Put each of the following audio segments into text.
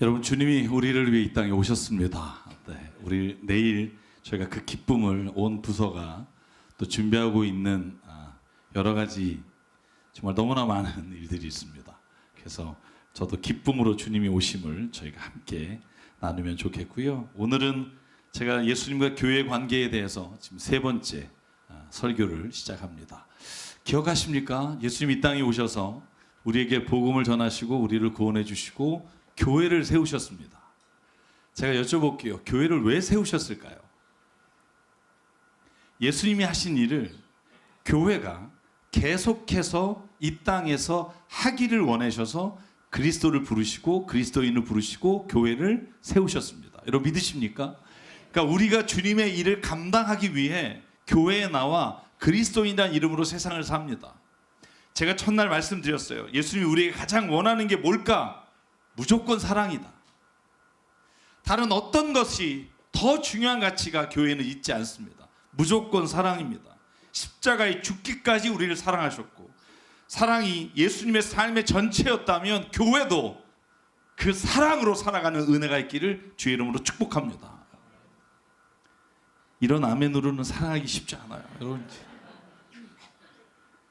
여러분, 주님이 우리를 위해 이 땅에 오셨습니다. 네, 우리 내일 저희가 그 기쁨을 온 부서가 또 준비하고 있는 여러 가지 정말 너무나 많은 일들이 있습니다. 그래서 저도 기쁨으로 주님이 오심을 저희가 함께 나누면 좋겠고요. 오늘은 제가 예수님과 교회 관계에 대해서 지금 세 번째 설교를 시작합니다. 기억하십니까? 예수님 이 땅에 오셔서 우리에게 복음을 전하시고 우리를 구원해 주시고 교회를 세우셨습니다. 제가 여쭤볼게요. 교회를 왜 세우셨을까요? 예수님이 하신 일을 교회가 계속해서 이 땅에서 하기를 원하셔서 그리스도를 부르시고 그리스도인을 부르시고 교회를 세우셨습니다. 여러분 믿으십니까? 그러니까 우리가 주님의 일을 감당하기 위해 교회에 나와 그리스도인이라는 이름으로 세상을 삽니다. 제가 첫날 말씀드렸어요. 예수님이 우리에게 가장 원하는 게 뭘까? 무조건 사랑이다. 다른 어떤 것이 더 중요한 가치가 교회는 있지 않습니다. 무조건 사랑입니다. 십자가에 죽기까지 우리를 사랑하셨고, 사랑이 예수님의 삶의 전체였다면 교회도 그 사랑으로 살아가는 은혜가 있기를 주의 이름으로 축복합니다. 이런 아멘으로는 사랑하기 쉽지 않아요, 여러분.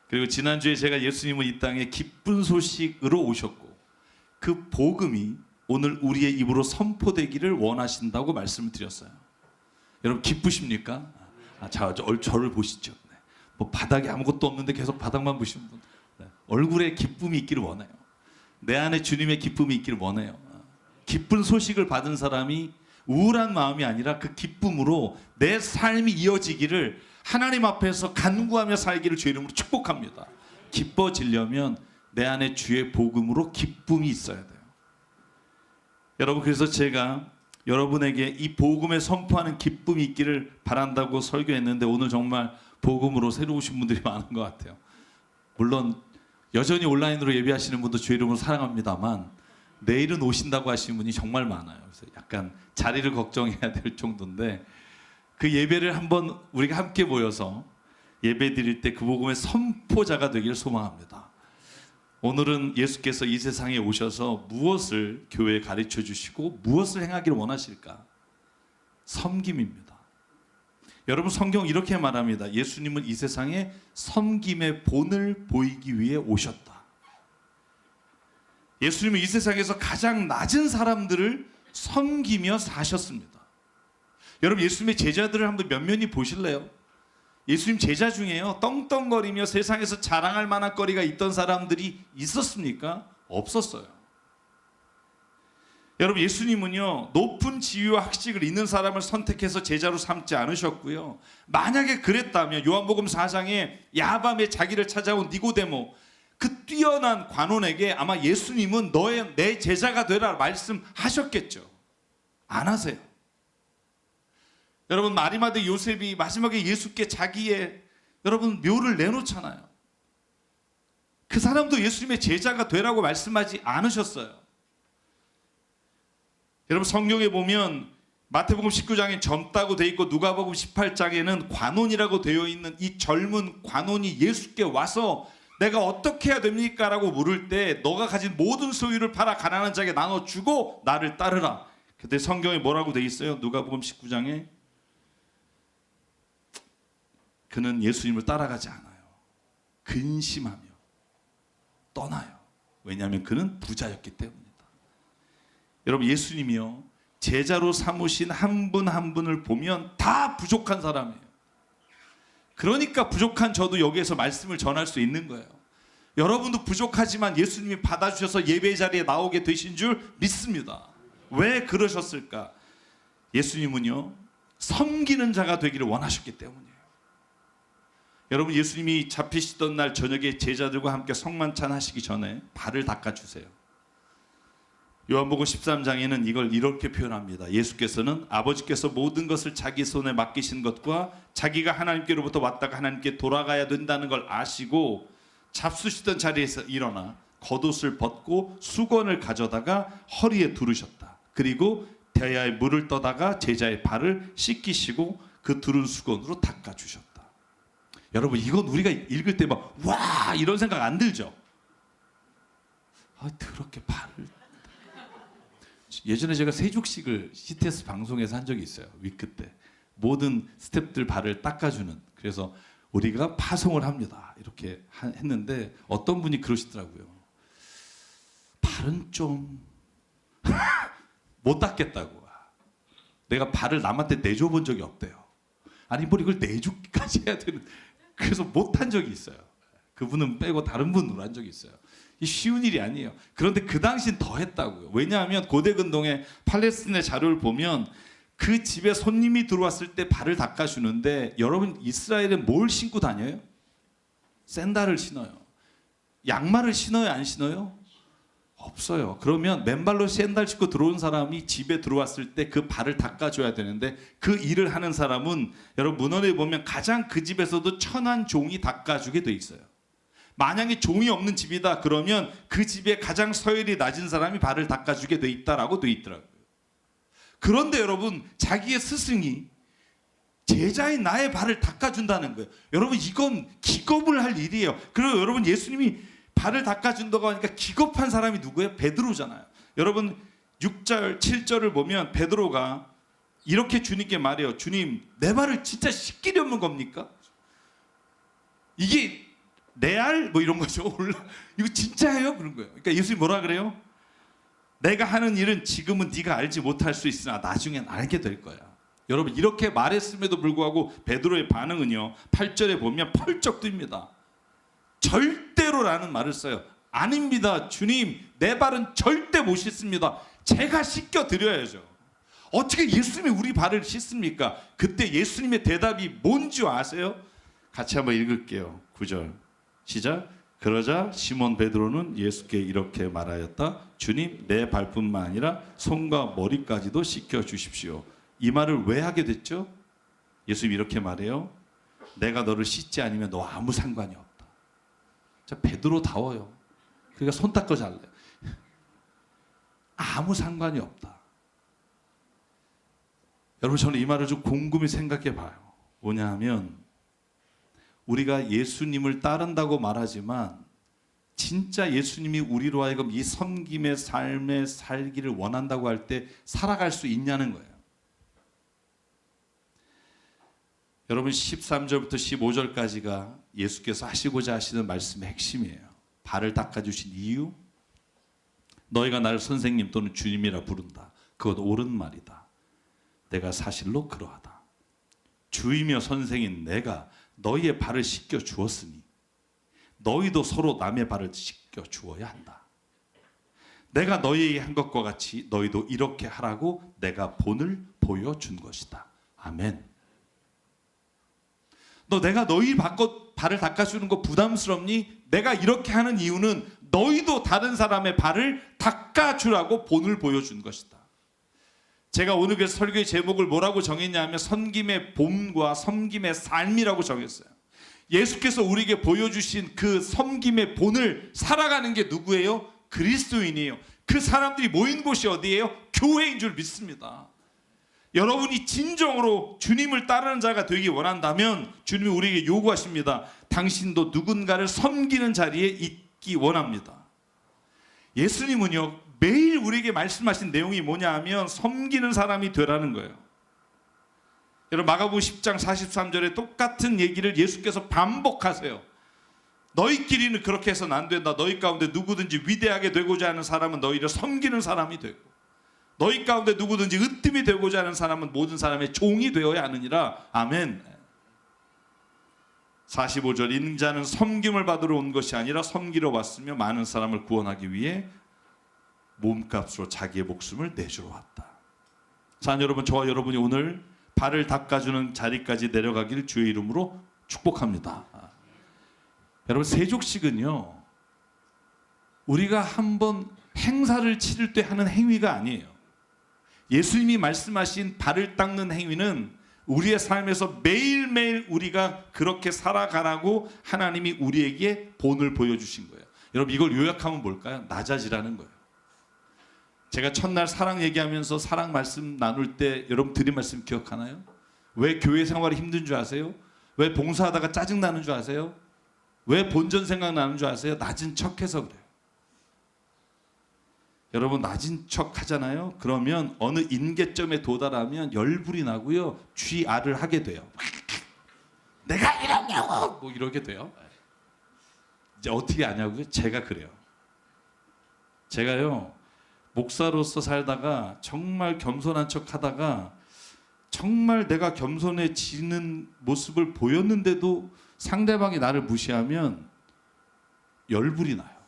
그리고 지난주에 제가 예수님은 이 땅에 기쁜 소식으로 오셨고 그 복음이 오늘 우리의 입으로 선포되기를 원하신다고 말씀을 드렸어요. 여러분 기쁘십니까? 저를 보시죠. 네. 뭐 바닥에 아무것도 없는데 계속 바닥만 보시는 분, 네. 얼굴에 기쁨이 있기를 원해요. 내 안에 주님의 기쁨이 있기를 원해요. 기쁜 소식을 받은 사람이 우울한 마음이 아니라 그 기쁨으로 내 삶이 이어지기를 하나님 앞에서 간구하며 살기를 주의 이름으로 축복합니다. 기뻐지려면 내 안에 주의 복음으로 기쁨이 있어야 돼요. 여러분, 그래서 제가 여러분에게 이 복음에 선포하는 기쁨이 있기를 바란다고 설교했는데 오늘 정말 복음으로 새로우신 분들이 많은 것 같아요. 물론 여전히 온라인으로 예배하시는 분도 주의 이름으로 사랑합니다만 내일은 오신다고 하시는 분이 정말 많아요. 그래서 약간 자리를 걱정해야 될 정도인데 그 예배를 한번 우리가 함께 모여서 예배 드릴 때 그 복음의 선포자가 되기를 소망합니다. 오늘은 예수께서 이 세상에 오셔서 무엇을 교회에 가르쳐 주시고 무엇을 행하기를 원하실까? 섬김입니다. 여러분, 성경 이렇게 말합니다. 예수님은 이 세상에 섬김의 본을 보이기 위해 오셨다. 예수님은 이 세상에서 가장 낮은 사람들을 섬기며 사셨습니다. 여러분, 예수님의 제자들을 한번 면면히 보실래요? 예수님 제자 중에요, 떵떵거리며 세상에서 자랑할 만한 거리가 있던 사람들이 있었습니까? 없었어요. 여러분, 예수님은요 높은 지위와 학식을 있는 사람을 선택해서 제자로 삼지 않으셨고요. 만약에 그랬다면 요한복음 4장에 야밤에 자기를 찾아온 니고데모, 그 뛰어난 관원에게 아마 예수님은 내 제자가 되라 말씀하셨겠죠. 안 하세요. 여러분, 마리마 대 요셉이 마지막에 예수께 자기의 여러분 묘를 내놓잖아요. 그 사람도 예수님의 제자가 되라고 말씀하지 않으셨어요. 여러분, 성경에 보면 마태복음 19장에 젊다고 되어 있고 누가복음 18장에는 관원이라고 되어 있는 이 젊은 관원이 예수께 와서 내가 어떻게 해야 됩니까? 라고 물을 때 너가 가진 모든 소유를 팔아 가난한 자에게 나눠주고 나를 따르라. 그때 성경에 뭐라고 되어 있어요? 누가복음 19장에 그는 예수님을 따라가지 않아요. 근심하며 떠나요. 왜냐하면 그는 부자였기 때문입니다. 여러분, 예수님이요 제자로 삼으신 한 분 한 분을 보면 다 부족한 사람이에요. 그러니까 부족한 저도 여기에서 말씀을 전할 수 있는 거예요. 여러분도 부족하지만 예수님이 받아주셔서 예배 자리에 나오게 되신 줄 믿습니다. 왜 그러셨을까? 예수님은요 섬기는 자가 되기를 원하셨기 때문이에요. 여러분, 예수님이 잡히시던 날 저녁에 제자들과 함께 성만찬 하시기 전에 발을 닦아주세요. 요한복음 13장에는 이걸 이렇게 표현합니다. 예수께서는 아버지께서 모든 것을 자기 손에 맡기신 것과 자기가 하나님께로부터 왔다가 하나님께 돌아가야 된다는 걸 아시고 잡수시던 자리에서 일어나 겉옷을 벗고 수건을 가져다가 허리에 두르셨다. 그리고 대야에 물을 떠다가 제자의 발을 씻기시고 그 두른 수건으로 닦아주셨다. 여러분, 이건 우리가 읽을 때 막 와 이런 생각 안 들죠? 더럽게 발을 예전에 제가 세족식을 CTS 방송에서 한 적이 있어요. 위크 때 모든 스태프들 발을 닦아주는. 그래서 우리가 파송을 합니다. 이렇게 했는데 어떤 분이 그러시더라고요. 발은 좀 못 닦겠다고. 내가 발을 남한테 내줘 본 적이 없대요. 아니 뭘 이걸 내주기까지 해야 되는. 그래서 못한 적이 있어요. 그분은 빼고 다른 분으로 한 적이 있어요. 이 쉬운 일이 아니에요. 그런데 그 당시엔 더 했다고요. 왜냐하면 고대 근동의 팔레스틴의 자료를 보면 그 집에 손님이 들어왔을 때 발을 닦아주는데, 여러분 이스라엘은 뭘 신고 다녀요? 샌들을 신어요. 양말을 신어요, 안 신어요? 없어요. 그러면 맨발로 샌들 신고 들어온 사람이 집에 들어왔을 때 그 발을 닦아줘야 되는데, 그 일을 하는 사람은 여러분 문헌에 보면 가장 그 집에서도 천한 종이 닦아주게 돼 있어요. 만약에 종이 없는 집이다 그러면 그 집에 가장 서열이 낮은 사람이 발을 닦아주게 돼 있다라고 돼 있더라고요. 그런데 여러분 자기의 스승이 제자인 나의 발을 닦아준다는 거예요. 여러분 이건 기겁을 할 일이에요. 그리고 여러분 예수님이 발을 닦아준다고 하니까 기겁한 사람이 누구예요? 베드로잖아요. 여러분 6절 7절을 보면 베드로가 이렇게 주님께 말해요. 주님 내 발을 진짜 씻기려는 겁니까? 이게 레알 뭐 이런 거죠. 이거 진짜예요? 그런 거예요. 그러니까 예수님이 뭐라 그래요? 내가 하는 일은 지금은 네가 알지 못할 수 있으나 나중엔 알게 될 거야. 여러분 이렇게 말했음에도 불구하고 베드로의 반응은요, 8절에 보면 펄쩍 뜁니다. 절대로라는 말을 써요. 아닙니다. 주님 내 발은 절대 못 씻습니다. 제가 씻겨 드려야죠. 어떻게 예수님이 우리 발을 씻습니까? 그때 예수님의 대답이 뭔지 아세요? 같이 한번 읽을게요. 9절 시작. 그러자 시몬 베드로는 예수께 이렇게 말하였다. 주님 내 발뿐만 아니라 손과 머리까지도 씻겨 주십시오. 이 말을 왜 하게 됐죠? 예수님이 이렇게 말해요. 내가 너를 씻지 않으면 너 아무 상관이 없다. 자, 베드로다워요. 그러니까 손 닦고 잘래. 아무 상관이 없다. 여러분 저는 이 말을 좀 곰곰이 생각해 봐요. 뭐냐 하면 우리가 예수님을 따른다고 말하지만 진짜 예수님이 우리로 하여금 이 섬김의 삶에 살기를 원한다고 할 때 살아갈 수 있냐는 거예요. 여러분 13절부터 15절까지가 예수께서 하시고자 하시는 말씀의 핵심이에요. 발을 닦아주신 이유, 너희가 나를 선생님 또는 주님이라 부른다. 그것 옳은 말이다. 내가 사실로 그러하다. 주이며 선생인 내가 너희의 발을 씻겨 주었으니 너희도 서로 남의 발을 씻겨 주어야 한다. 내가 너희에게 한 것과 같이 너희도 이렇게 하라고 내가 본을 보여준 것이다. 아멘. 내가 너희 발을 닦아주는 거 부담스럽니? 내가 이렇게 하는 이유는 너희도 다른 사람의 발을 닦아주라고 본을 보여준 것이다. 제가 오늘 그 설교의 제목을 뭐라고 정했냐면 섬김의 본과 섬김의 삶이라고 정했어요. 예수께서 우리에게 보여주신 그 섬김의 본을 살아가는 게 누구예요? 그리스도인이에요. 그 사람들이 모인 곳이 어디예요? 교회인 줄 믿습니다. 여러분이 진정으로 주님을 따르는 자가 되기 원한다면 주님이 우리에게 요구하십니다. 당신도 누군가를 섬기는 자리에 있기 원합니다. 예수님은요 매일 우리에게 말씀하신 내용이 뭐냐 하면 섬기는 사람이 되라는 거예요. 여러분 마가복음 10장 43절에 똑같은 얘기를 예수께서 반복하세요. 너희끼리는 그렇게 해서는 안 된다. 너희 가운데 누구든지 위대하게 되고자 하는 사람은 너희를 섬기는 사람이 되고, 너희 가운데 누구든지 으뜸이 되고자 하는 사람은 모든 사람의 종이 되어야 하느니라. 아멘. 45절 인자는 섬김을 받으러 온 것이 아니라 섬기러 왔으며 많은 사람을 구원하기 위해 몸값으로 자기의 목숨을 내주러 왔다. 자, 여러분 저와 여러분이 오늘 발을 닦아주는 자리까지 내려가길 주의 이름으로 축복합니다. 여러분 세족식은요 우리가 한번 행사를 치를 때 하는 행위가 아니에요. 예수님이 말씀하신 발을 닦는 행위는 우리의 삶에서 매일매일 우리가 그렇게 살아가라고 하나님이 우리에게 본을 보여주신 거예요. 여러분 이걸 요약하면 뭘까요? 낮아지라는 거예요. 제가 첫날 사랑 얘기하면서 사랑 말씀 나눌 때 여러분 드린 말씀 기억하나요? 왜 교회 생활이 힘든 줄 아세요? 왜 봉사하다가 짜증나는 줄 아세요? 왜 본전 생각나는 줄 아세요? 낮은 척해서 그래요. 여러분 낮은 척 하잖아요. 그러면 어느 임계점에 도달하면 열불이 나고요. 쥐알을 하게 돼요. 내가 이러냐고 뭐 이러게 돼요. 이제 어떻게 아냐고요? 제가 그래요. 제가요 목사로서 살다가 정말 겸손한 척 하다가 정말 내가 겸손해지는 모습을 보였는데도 상대방이 나를 무시하면 열불이 나요.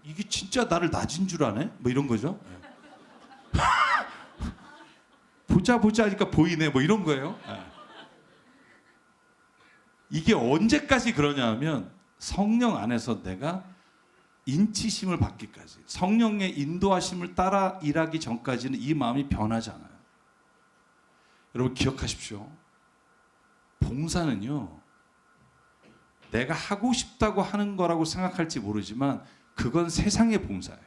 이게 진짜 나를 낮은 줄 아네? 뭐 이런 거죠. 보자 하니까 보이네 뭐 이런 거예요. 이게 언제까지 그러냐 하면 성령 안에서 내가 인치심을 받기까지, 성령의 인도하심을 따라 일하기 전까지는 이 마음이 변하지 않아요. 여러분 기억하십시오. 봉사는요 내가 하고 싶다고 하는 거라고 생각할지 모르지만 그건 세상의 봉사예요.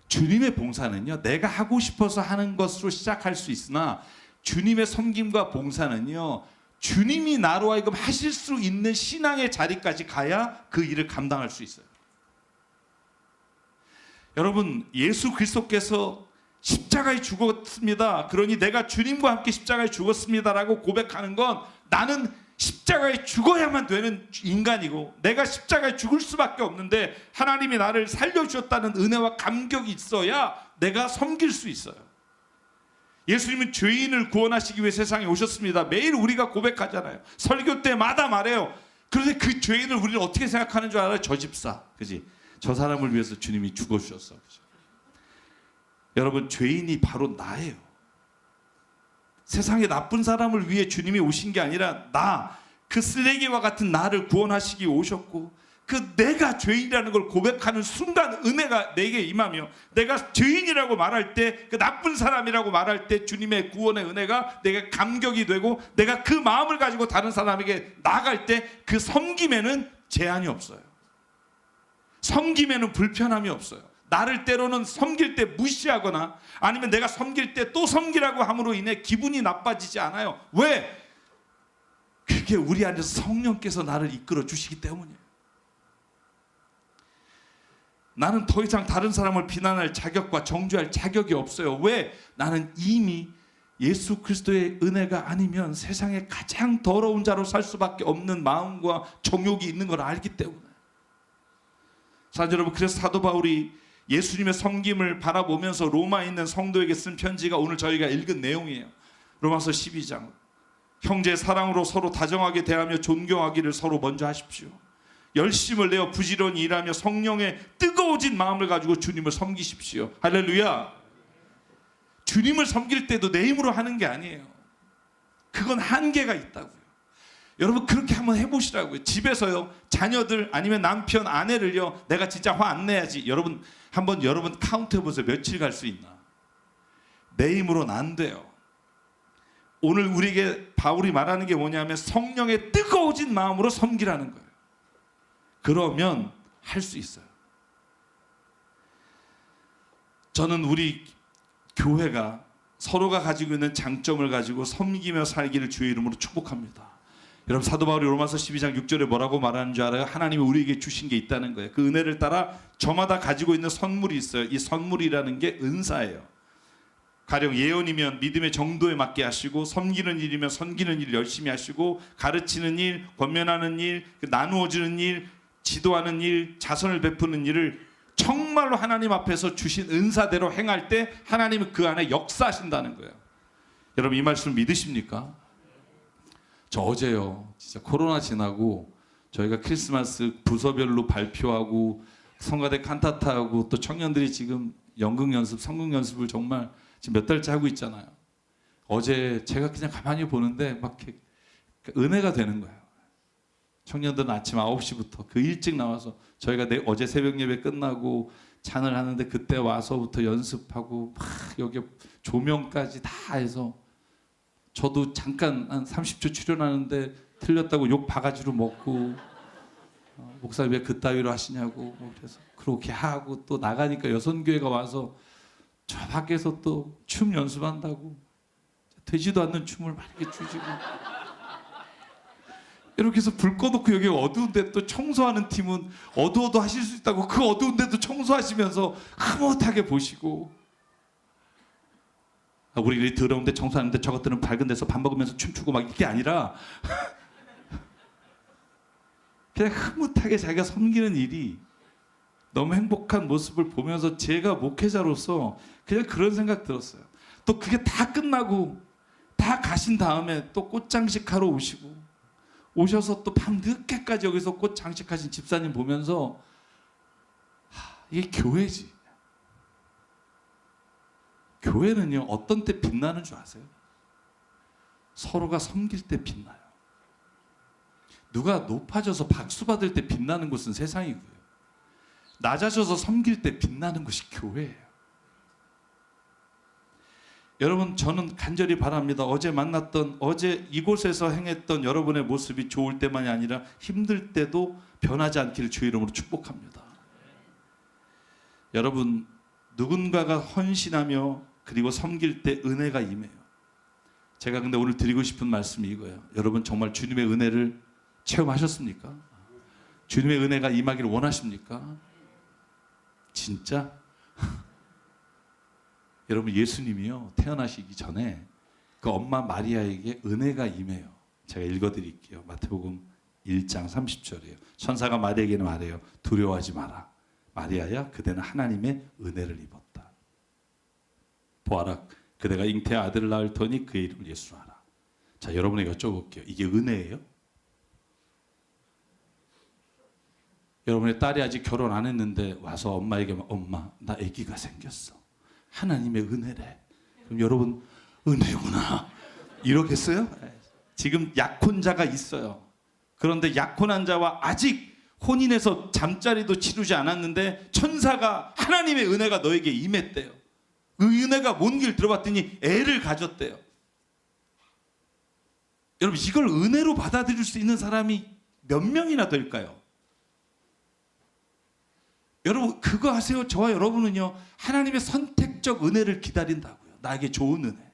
주님의 봉사는요 내가 하고 싶어서 하는 것으로 시작할 수 있으나 주님의 섬김과 봉사는요 주님이 나로 하여금 하실 수 있는 신앙의 자리까지 가야 그 일을 감당할 수 있어요. 여러분 예수 그리스도께서 십자가에 죽었습니다. 그러니 내가 주님과 함께 십자가에 죽었습니다라고 고백하는 건 나는 십자가에 죽어야만 되는 인간이고 내가 십자가에 죽을 수밖에 없는데 하나님이 나를 살려주셨다는 은혜와 감격이 있어야 내가 섬길 수 있어요. 예수님은 죄인을 구원하시기 위해 세상에 오셨습니다. 매일 우리가 고백하잖아요. 설교 때마다 말해요. 그런데 그 죄인을 우리는 어떻게 생각하는 줄 알아요? 저 집사, 그지? 저 사람을 위해서 주님이 죽어주셨어. 그죠? 여러분 죄인이 바로 나예요. 세상에 나쁜 사람을 위해 주님이 오신 게 아니라 그 쓰레기와 같은 나를 구원하시기 오셨고 그 내가 죄인이라는 걸 고백하는 순간 은혜가 내게 임하며 내가 죄인이라고 말할 때 그 나쁜 사람이라고 말할 때 주님의 구원의 은혜가 내게 감격이 되고 내가 그 마음을 가지고 다른 사람에게 나아갈 때 그 섬김에는 제한이 없어요. 섬김에는 불편함이 없어요. 나를 때로는 섬길 때 무시하거나 아니면 내가 섬길 때 또 섬기라고 함으로 인해 기분이 나빠지지 않아요. 왜? 그게 우리 안에서 성령께서 나를 이끌어 주시기 때문이에요. 나는 더 이상 다른 사람을 비난할 자격과 정죄할 자격이 없어요. 왜? 나는 이미 예수 그리스도의 은혜가 아니면 세상에 가장 더러운 자로 살 수밖에 없는 마음과 정욕이 있는 걸 알기 때문에. 사실 여러분 그래서 사도 바울이 예수님의 섬김을 바라보면서 로마에 있는 성도에게 쓴 편지가 오늘 저희가 읽은 내용이에요. 로마서 12장. 형제 사랑으로 서로 다정하게 대하며 존경하기를 서로 먼저 하십시오. 열심을 내어 부지런히 일하며 성령의 뜨거워진 마음을 가지고 주님을 섬기십시오. 할렐루야. 주님을 섬길 때도 내 힘으로 하는 게 아니에요. 그건 한계가 있다고요. 여러분 그렇게 한번 해보시라고요. 집에서요 자녀들 아니면 남편 아내를요 내가 진짜 화 안 내야지. 여러분 한번 여러분 카운트 해보세요. 며칠 갈 수 있나. 내 힘으로는 안 돼요. 오늘 우리에게 바울이 말하는 게 뭐냐면 성령의 뜨거워진 마음으로 섬기라는 거예요. 그러면 할 수 있어요. 저는 우리 교회가 서로가 가지고 있는 장점을 가지고 섬기며 살기를 주의 이름으로 축복합니다. 여러분 사도 바울이 로마서 12장 6절에 뭐라고 말하는 줄 알아요? 하나님이 우리에게 주신 게 있다는 거예요. 그 은혜를 따라 저마다 가지고 있는 선물이 있어요. 이 선물이라는 게 은사예요. 가령 예언이면 믿음의 정도에 맞게 하시고, 섬기는 일이면 섬기는 일을 열심히 하시고, 가르치는 일, 권면하는 일, 나누어주는 일, 지도하는 일, 자선을 베푸는 일을 정말로 하나님 앞에서 주신 은사대로 행할 때 하나님은 그 안에 역사하신다는 거예요. 여러분 이 말씀 믿으십니까? 저 어제요 진짜 코로나 지나고 저희가 크리스마스 부서별로 발표하고 성가대 칸타타하고 또 청년들이 지금 연극 연습, 성극 연습을 정말 지금 몇 달째 하고 있잖아요. 어제 제가 그냥 가만히 보는데 막 은혜가 되는 거예요. 청년들은 아침 9시부터 그 일찍 나와서 저희가 어제 새벽 예배 끝나고 찬을 하는데 그때 와서부터 연습하고 막 여기 조명까지 다 해서 저도 잠깐 한 30초 출연하는데 틀렸다고 욕 바가지로 먹고 목사님 왜 그따위로 하시냐고 그래서 그렇게 하고 또 나가니까 여선교회가 와서 저 밖에서 또 춤 연습한다고 되지도 않는 춤을 막 이렇게 추시고 이렇게 해서 불 꺼놓고 여기 어두운데 또 청소하는 팀은 어두워도 하실 수 있다고 그 어두운데도 청소하시면서 흐뭇하게 보시고, 우리 더러운데 청소하는데 저것들은 밝은 데서 밥 먹으면서 춤추고 막 이게 아니라 그냥 흐뭇하게 자기가 섬기는 일이 너무 행복한 모습을 보면서 제가 목회자로서 그냥 그런 생각 들었어요. 또 그게 다 끝나고 다 가신 다음에 또 꽃 장식하러 오셔서 또 밤 늦게까지 여기서 꽃 장식하신 집사님 보면서 이게 교회지. 교회는요, 어떤 때 빛나는 줄 아세요? 서로가 섬길 때 빛나요. 누가 높아져서 박수 받을 때 빛나는 곳은 세상이고요, 낮아져서 섬길 때 빛나는 것이 교회예요. 여러분, 저는 간절히 바랍니다. 어제 만났던, 어제 이곳에서 행했던 여러분의 모습이 좋을 때만이 아니라 힘들 때도 변하지 않기를 주의 이름으로 축복합니다. 여러분, 누군가가 헌신하며 그리고 섬길 때 은혜가 임해요. 제가 근데 오늘 드리고 싶은 말씀이 이거예요. 여러분, 정말 주님의 은혜를 체험하셨습니까? 주님의 은혜가 임하기를 원하십니까? 진짜? 여러분, 예수님이요, 태어나시기 전에 그 엄마 마리아에게 은혜가 임해요. 제가 읽어드릴게요. 마태복음 1장 30절이에요. 천사가 마리아에게는 말해요. 두려워하지 마라. 마리아야, 그대는 하나님의 은혜를 입었다. 보아라, 그대가 잉태의 아들을 낳을 터니 그의 이름을 예수로 하라. 자, 여러분에게 여쭤볼게요. 이게 은혜예요? 여러분의 딸이 아직 결혼 안 했는데 와서 엄마에게, 엄마, 나 아기가 생겼어. 하나님의 은혜래. 그럼 여러분, 은혜구나 이러겠어요? 지금 약혼자가 있어요. 그런데 약혼한 자와 아직 혼인해서 잠자리도 치르지 않았는데 천사가 하나님의 은혜가 너에게 임했대요. 그 은혜가 뭔 길 들어봤더니 애를 가졌대요. 여러분, 이걸 은혜로 받아들일 수 있는 사람이 몇 명이나 될까요? 여러분, 그거 아세요? 저와 여러분은요, 하나님의 선택적 은혜를 기다린다고요. 나에게 좋은 은혜,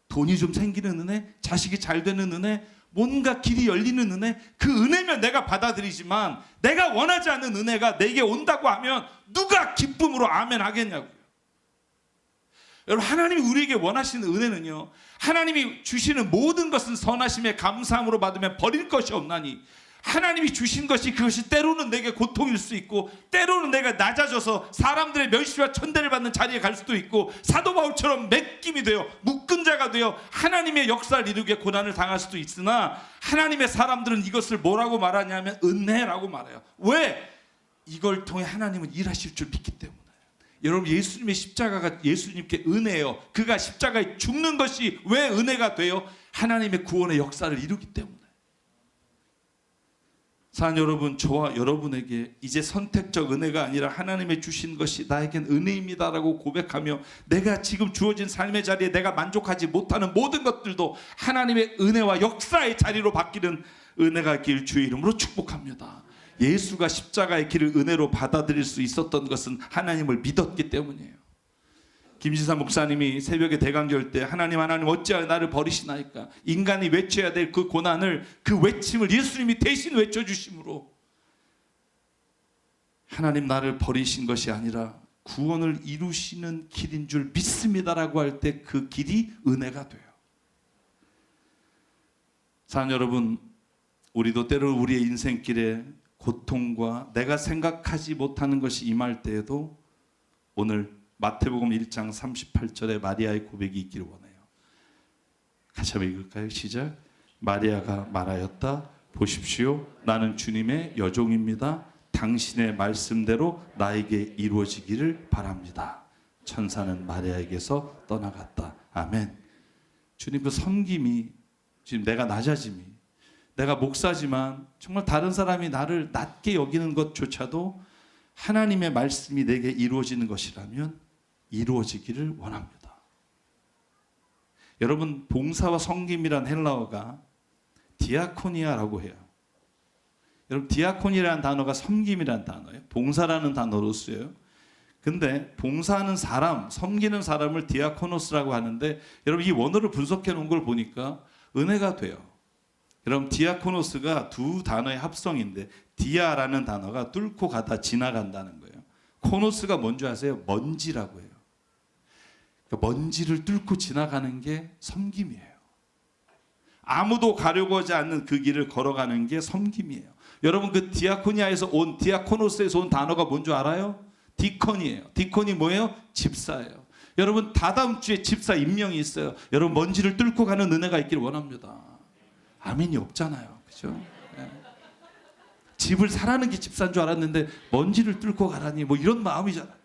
돈이 좀 생기는 은혜, 자식이 잘 되는 은혜, 뭔가 길이 열리는 은혜, 그 은혜면 내가 받아들이지만 내가 원하지 않는 은혜가 내게 온다고 하면 누가 기쁨으로 아멘 하겠냐고요. 여러분, 하나님이 우리에게 원하시는 은혜는요, 하나님이 주시는 모든 것은 선하심에 감사함으로 받으면 버릴 것이 없나니, 하나님이 주신 것이 그것이 때로는 내게 고통일 수 있고, 때로는 내가 낮아져서 사람들의 멸시와 천대를 받는 자리에 갈 수도 있고, 사도 바울처럼 맡김이 되어 묶은 자가 되어 하나님의 역사를 이루게 고난을 당할 수도 있으나, 하나님의 사람들은 이것을 뭐라고 말하냐면 은혜라고 말해요. 왜? 이걸 통해 하나님은 일하실 줄 믿기 때문에. 여러분, 예수님의 십자가가 예수님께 은혜예요. 그가 십자가에 죽는 것이 왜 은혜가 돼요? 하나님의 구원의 역사를 이루기 때문에. 사랑 여러분, 저와 여러분에게 이제 선택적 은혜가 아니라 하나님의 주신 것이 나에겐 은혜입니다라고 고백하며, 내가 지금 주어진 삶의 자리에 내가 만족하지 못하는 모든 것들도 하나님의 은혜와 역사의 자리로 바뀌는 은혜가 있길 주의 이름으로 축복합니다. 예수가 십자가의 길을 은혜로 받아들일 수 있었던 것은 하나님을 믿었기 때문이에요. 김진사 목사님이 새벽에 대강절 때 하나님 어찌하여 나를 버리시나이까, 인간이 외쳐야 될 그 고난을, 그 외침을 예수님이 대신 외쳐주심으로 하나님 나를 버리신 것이 아니라 구원을 이루시는 길인 줄 믿습니다라고 할 때 그 길이 은혜가 돼요. 사랑 여러분, 우리도 때로 우리의 인생길에 고통과 내가 생각하지 못하는 것이 임할 때에도 오늘 마태복음 1장 38절에 마리아의 고백이 있기를 원해요. 같이 한번 읽을까요? 시작. 마리아가 말하였다. 보십시오, 나는 주님의 여종입니다. 당신의 말씀대로 나에게 이루어지기를 바랍니다. 천사는 마리아에게서 떠나갔다. 아멘. 주님 그 섬김이, 지금 내가 낮아짐이, 내가 목사지만 정말 다른 사람이 나를 낮게 여기는 것조차도 하나님의 말씀이 내게 이루어지는 것이라면 이루어지기를 원합니다. 여러분, 봉사와 섬김이란 헬라어가 디아코니아라고 해요. 여러분, 디아코니라는 단어가 섬김이라는 단어예요. 봉사라는 단어로 쓰여요. 근데 봉사하는 사람, 섬기는 사람을 디아코노스라고 하는데, 여러분 이 원어를 분석해 놓은 걸 보니까 은혜가 돼요. 여러분 디아코노스가 두 단어의 합성인데 디아라는 단어가 뚫고 가다 지나간다는 거예요. 코노스가 뭔지 아세요? 먼지라고 해요. 그러니까 먼지를 뚫고 지나가는 게 섬김이에요. 아무도 가려고 하지 않는 그 길을 걸어가는 게 섬김이에요. 여러분 그 디아코니아에서 온 디아코노스에서 온 단어가 뭔지 알아요? 디컨이에요. 디컨이 뭐예요? 집사예요. 여러분 다다음 주에 집사 임명이 있어요. 여러분 먼지를 뚫고 가는 은혜가 있길 원합니다. 아멘이 없잖아요. 그죠? 네. 집을 사라는 게 집사인 줄 알았는데 먼지를 뚫고 가라니 뭐 이런 마음이잖아요.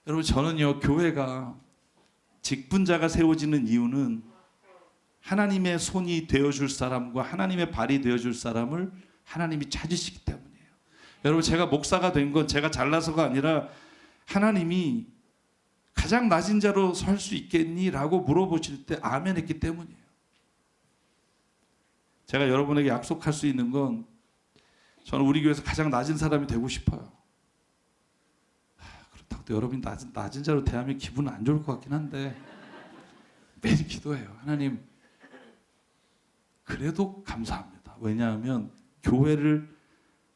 여러분 저는요 교회가 직분자가 세워지는 이유는 하나님의 손이 되어줄 사람과 하나님의 발이 되어줄 사람을 하나님이 찾으시기 때문이에요. 여러분 제가 목사가 된 건 제가 잘나서가 아니라 하나님이 가장 낮은 자로 설 수 있겠니? 라고 물어보실 때 아멘 했기 때문이에요. 제가 여러분에게 약속할 수 있는 건 저는 우리 교회에서 가장 낮은 사람이 되고 싶어요. 그렇다고 또 여러분이 낮은 자로 대하면 기분은 안 좋을 것 같긴 한데 매일 기도해요. 하나님 그래도 감사합니다. 왜냐하면 교회를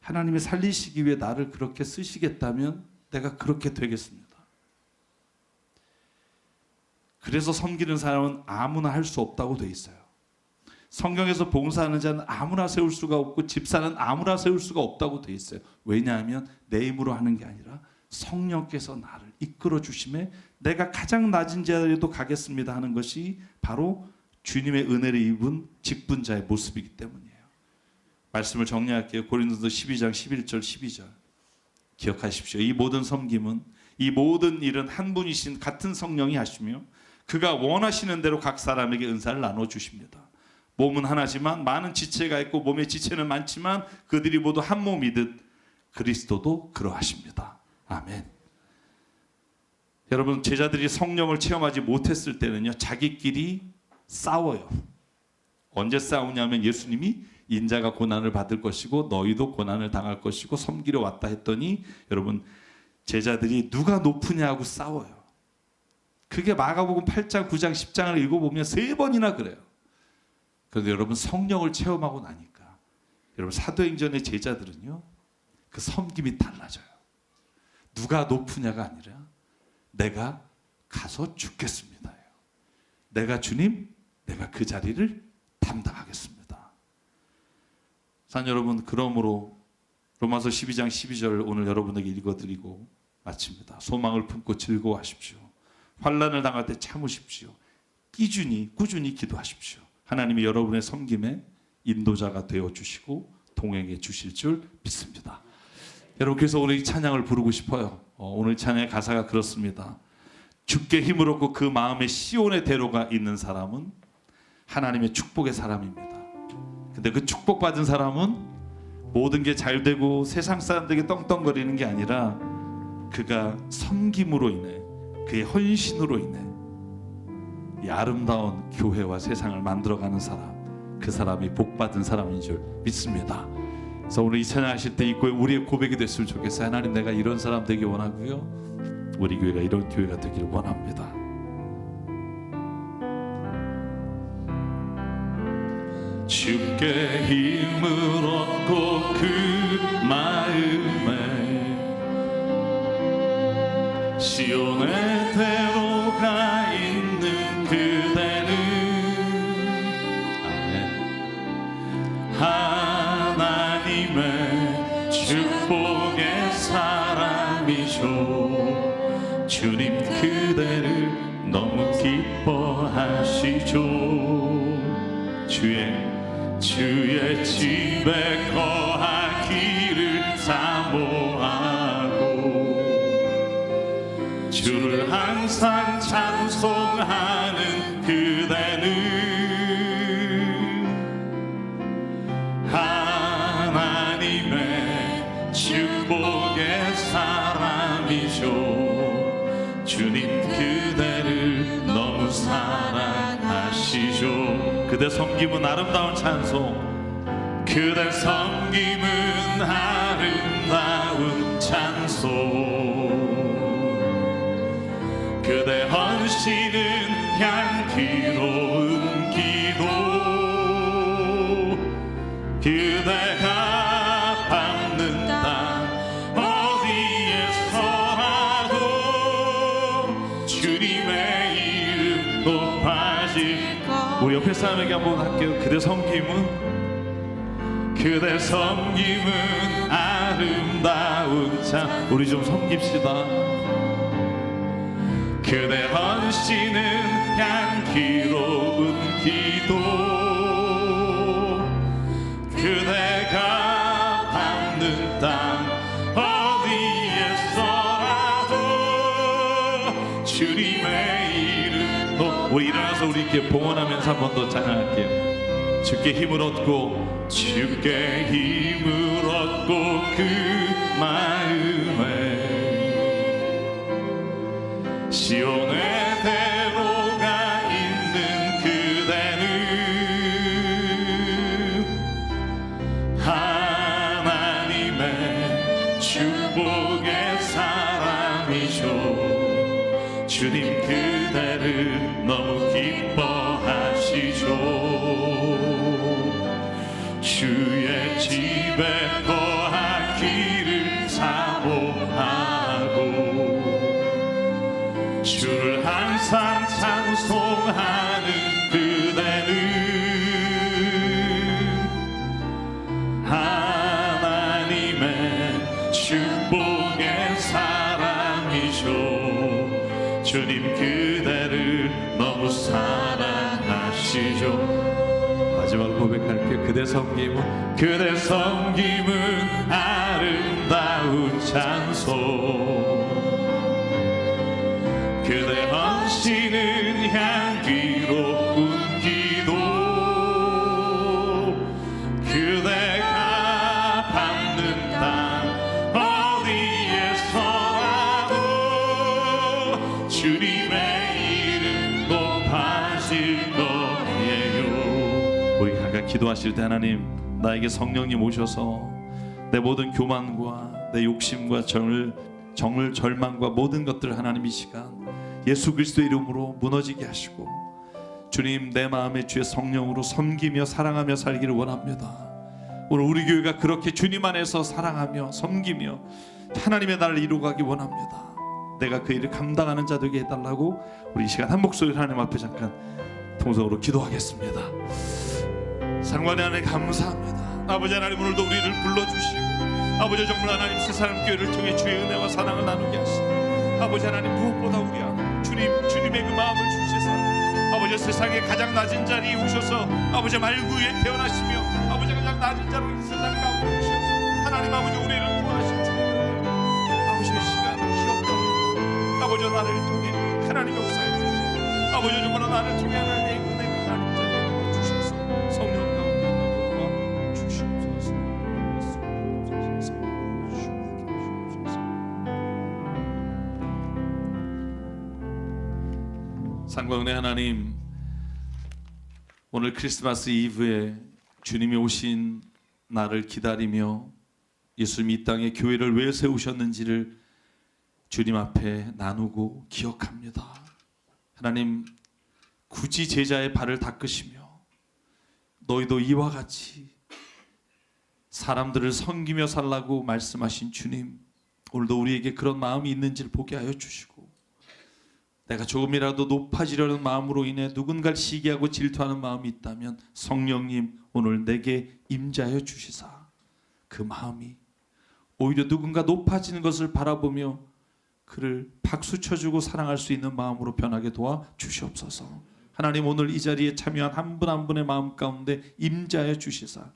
하나님이 살리시기 위해 나를 그렇게 쓰시겠다면 내가 그렇게 되겠습니다. 그래서 섬기는 사람은 아무나 할 수 없다고 돼 있어요. 성경에서 봉사하는 자는 아무나 세울 수가 없고 집사는 아무나 세울 수가 없다고 돼 있어요. 왜냐하면 내 힘으로 하는 게 아니라 성령께서 나를 이끌어 주심에 내가 가장 낮은 자리에도 가겠습니다 하는 것이 바로 주님의 은혜를 입은 직분자의 모습이기 때문이에요. 말씀을 정리할게요. 고린도서 12장 11절 12절 기억하십시오. 이 모든 섬김은 이 모든 일은 한 분이신 같은 성령이 하시며 그가 원하시는 대로 각 사람에게 은사를 나눠주십니다. 몸은 하나지만 많은 지체가 있고 몸의 지체는 많지만 그들이 모두 한 몸이듯 그리스도도 그러하십니다. 아멘. 여러분 제자들이 성령을 체험하지 못했을 때는요 자기끼리 싸워요. 언제 싸우냐면 예수님이 인자가 고난을 받을 것이고 너희도 고난을 당할 것이고 섬기러 왔다 했더니 여러분 제자들이 누가 높으냐고 싸워요. 그게 마가복음 8장 9장 10장을 읽어보면 3번이나 그래요. 그런데 여러분 성령을 체험하고 나니까 여러분 사도행전의 제자들은요 그 섬김이 달라져요. 누가 높으냐가 아니라 내가 가서 죽겠습니다. 내가 주님 내가 그 자리를 담당하겠습니다. 산 여러분 그러므로 로마서 12장 12절 오늘 여러분에게 읽어드리고 마칩니다. 소망을 품고 즐거워하십시오. 환난을 당할 때 참으십시오. 꾸준히 기도하십시오. 하나님이 여러분의 섬김에 인도자가 되어주시고 동행해 주실 줄 믿습니다. 여러분 그래서 오늘 이 찬양을 부르고 싶어요. 오늘 찬양의 가사가 그렇습니다. 주께 힘을 얻고 그 마음에 시온의 대로가 있는 사람은 하나님의 축복의 사람입니다. 근데 그 축복받은 사람은 모든 게 잘 되고 세상 사람들에게 떵떵거리는 게 아니라 그가 섬김으로 인해 그의 헌신으로 인해 이 아름다운 교회와 세상을 만들어가는 사람, 그 사람이 복받은 사람인 줄 믿습니다. 그래서 오늘 이 찬양하실 때 우리의 고백이 됐으면 좋겠어요. 하나님 내가 이런 사람 되기 원하고요. 우리 교회가 이런 교회가 되기를 원합니다. 주께 힘을 얻고 그 마음에 시온의 대로가 있는 그대는 아멘. 하나님의 축복의 사람이죠. 주님 그대를 너무 기뻐하시죠. 주의 집에 거하기를 사모하고 주를 항상 찬송하는 그대는 하나님의 축복의 사람이죠. 주님 그대를 너무 사랑하시죠. 그대 섬김은 아름다운 찬송, 그대 섬김은 아름다운 찬송, 그대 헌신은 향기로운 기도. 옆에 사람에게 한번 할게요. 그대 섬김은 아름다운 참. 우리 좀 섬깁시다. 그대 헌신은 향기로운 기도. 그대가 밟는 땅 어디에서라도 주님의 이름. 우리 일어나서 우리 이렇게 봉헌하면서 한 번 더 찬양할게요. 주께 힘을 얻고, 주께 힘을 얻고 그 마음에 시온의 대로가 있는 그대는 하나님의 축복의 사람이죠. 주님 그대를 너무 기뻐하시죠. 주의 집에 거하기를 사모하고 주를 항상 찬송하는 그대는 하나님의 축복의 사람이죠. 주님 그대를 너무 사랑하시죠. 마지막으로 고백할게요. 그대 섬김은 아름다운 찬송. 그대 헌신은 향기로운 기도. 그대가 밟는 땅 어디에서라도 주님의 이름 높아질 거예요. 우리 각각 기도하실 때 하나님, 나에게 성령님 오셔서 내 모든 교만과 내 욕심과 정을 절망과 모든 것들 하나님 이 시간 예수 그리스도의 이름으로 무너지게 하시고, 주님 내 마음에 주의 성령으로 섬기며 사랑하며 살기를 원합니다. 오늘 우리 교회가 그렇게 주님 안에서 사랑하며 섬기며 하나님의 나라를 이루어가기 원합니다. 내가 그 일을 감당하는 자 되게 해달라고 우리 이 시간 한 목소리로 하나님 앞에 잠깐 통성으로 기도하겠습니다. 상관의 하나님 감사합니다. 아버지 하나님, 오늘도 우리를 불러주시고 아버지 정말 하나님 세상 교회를 통해 주의 은혜와 사랑을 나누게 하시고 아버지 하나님 무엇보다 우리 하나님 주님의 그 마음을 주셔서 아버지 세상의 가장 낮은 자리에 오셔서 아버지 말구에 태어나시며 아버지 가장 낮은 자로 이 세상 가운데 오셔서 하나님 아버지 우리를 구하신 주님 아버지의 시간 기억하고 아버지 나를 통해 하나님의 역사해 주시고 아버지 정말 나를 통해 하나님의 은혜가 나를 자리에 주셔서 성령 가운데 나를 도와주시옵소서. 상광의 하나님, 오늘 크리스마스 이브에 주님이 오신 나를 기다리며 예수님이 이 땅에 교회를 왜 세우셨는지를 주님 앞에 나누고 기억합니다. 하나님, 굳이 제자의 발을 닦으시며 너희도 이와 같이 사람들을 섬기며 살라고 말씀하신 주님, 오늘도 우리에게 그런 마음이 있는지를 보게 하여 주시고, 내가 조금이라도 높아지려는 마음으로 인해 누군가를 시기하고 질투하는 마음이 있다면 성령님 오늘 내게 임재하여 주시사 그 마음이 오히려 누군가 높아지는 것을 바라보며 그를 박수 쳐주고 사랑할 수 있는 마음으로 변하게 도와 주시옵소서. 하나님, 오늘 이 자리에 참여한 한 분 한 분의 마음 가운데 임재하여 주시사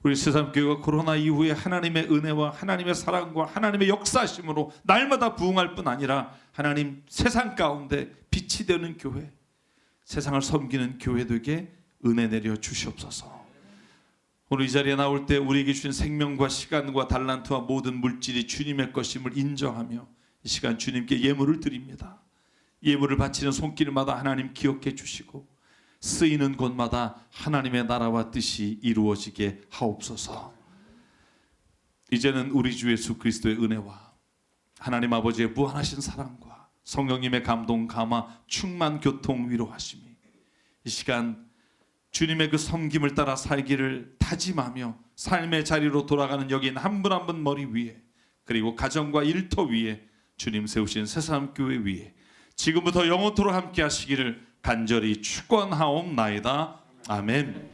우리 세상교회가 코로나 이후에 하나님의 은혜와 하나님의 사랑과 하나님의 역사심으로 날마다 부흥할 뿐 아니라 하나님 세상 가운데 빛이 되는 교회, 세상을 섬기는 교회 되게 은혜 내려 주시옵소서. 오늘 이 자리에 나올 때 우리에게 주신 생명과 시간과 달란트와 모든 물질이 주님의 것임을 인정하며 이 시간 주님께 예물을 드립니다. 예물을 바치는 손길마다 하나님 기억해 주시고 쓰이는 곳마다 하나님의 나라와 뜻이 이루어지게 하옵소서. 이제는 우리 주 예수 그리스도의 은혜와 하나님 아버지의 무한하신 사랑과 성령님의 감동, 감화, 충만, 교통, 위로하심이 이 시간 주님의 그 섬김을 따라 살기를 다짐하며 삶의 자리로 돌아가는 여긴 한 분 한 분 머리 위에, 그리고 가정과 일터 위에 주님 세우신 새사람교회 위에 지금부터 영원토록 함께 하시기를 간절히 축원하옵나이다. 아멘.